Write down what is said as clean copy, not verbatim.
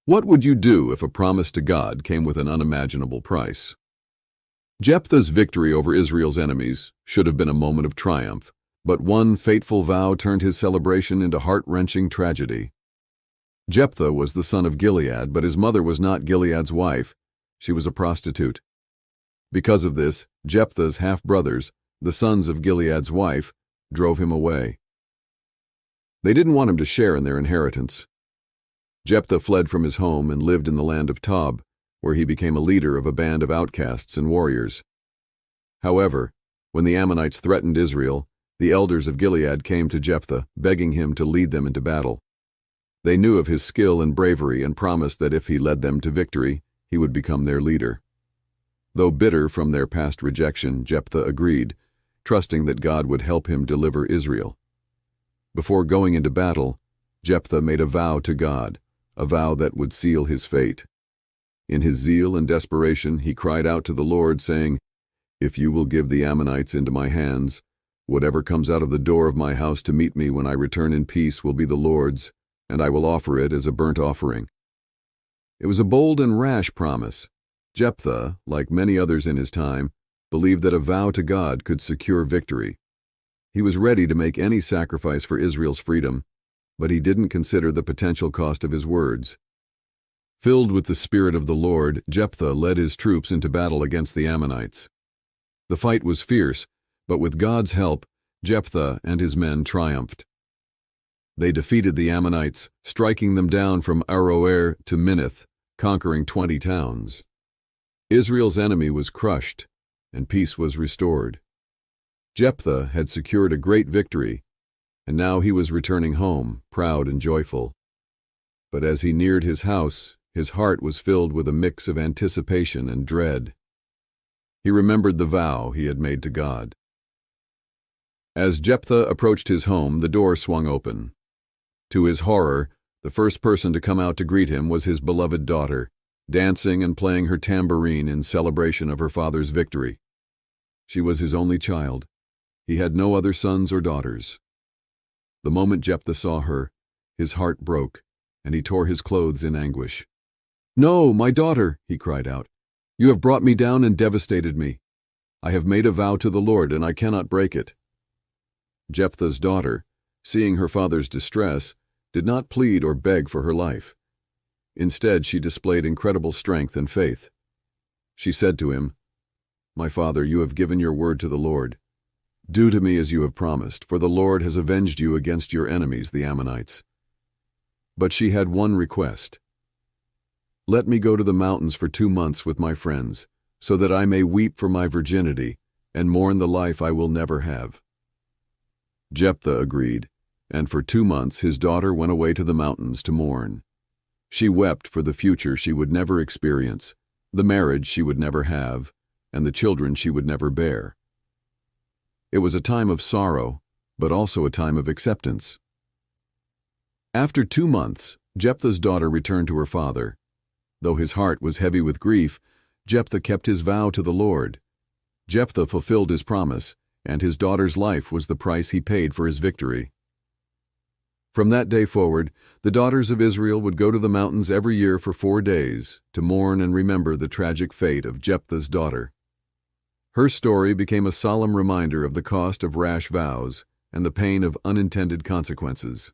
What would you do if a promise to God came with an unimaginable price? Jephthah's victory over Israel's enemies should have been a moment of triumph, but one fateful vow turned his celebration into heart-wrenching tragedy. Jephthah was the son of Gilead, but his mother was not Gilead's wife. She was a prostitute. Because of this, Jephthah's half-brothers, the sons of Gilead's wife, drove him away. They didn't want him to share in their inheritance. Jephthah fled from his home and lived in the land of Tob, where he became a leader of a band of outcasts and warriors. However, when the Ammonites threatened Israel, the elders of Gilead came to Jephthah, begging him to lead them into battle. They knew of his skill and bravery and promised that if he led them to victory, he would become their leader. Though bitter from their past rejection, Jephthah agreed, trusting that God would help him deliver Israel. Before going into battle, Jephthah made a vow to God, a vow that would seal his fate. In his zeal and desperation, he cried out to the Lord, saying, "If you will give the Ammonites into my hands, whatever comes out of the door of my house to meet me when I return in peace will be the Lord's, and I will offer it as a burnt offering." It was a bold and rash promise. Jephthah, like many others in his time, believed that a vow to God could secure victory. He was ready to make any sacrifice for Israel's freedom, but he didn't consider the potential cost of his words. Filled with the Spirit of the Lord, Jephthah led his troops into battle against the Ammonites. The fight was fierce, but with God's help, Jephthah and his men triumphed. They defeated the Ammonites, striking them down from Aroer to Minnith, conquering 20 towns. Israel's enemy was crushed, and peace was restored. Jephthah had secured a great victory, and now he was returning home, proud and joyful. But as he neared his house, his heart was filled with a mix of anticipation and dread. He remembered the vow he had made to God. As Jephthah approached his home, the door swung open. To his horror, the first person to come out to greet him was his beloved daughter, dancing and playing her tambourine in celebration of her father's victory. She was his only child. He had no other sons or daughters. The moment Jephthah saw her, his heart broke, and he tore his clothes in anguish. "No, my daughter," he cried out. "You have brought me down and devastated me. I have made a vow to the Lord, and I cannot break it." Jephthah's daughter, seeing her father's distress, did not plead or beg for her life. Instead, she displayed incredible strength and faith. She said to him, "My father, you have given your word to the Lord. Do to me as you have promised, for the Lord has avenged you against your enemies, the Ammonites." But she had one request. "Let me go to the mountains for 2 months with my friends, so that I may weep for my virginity and mourn the life I will never have." Jephthah agreed, and for 2 months his daughter went away to the mountains to mourn. She wept for the future she would never experience, the marriage she would never have, and the children she would never bear. It was a time of sorrow, but also a time of acceptance. After 2 months, Jephthah's daughter returned to her father. Though his heart was heavy with grief, Jephthah kept his vow to the Lord. Jephthah fulfilled his promise, and his daughter's life was the price he paid for his victory. From that day forward, the daughters of Israel would go to the mountains every year for 4 days to mourn and remember the tragic fate of Jephthah's daughter. Her story became a solemn reminder of the cost of rash vows and the pain of unintended consequences.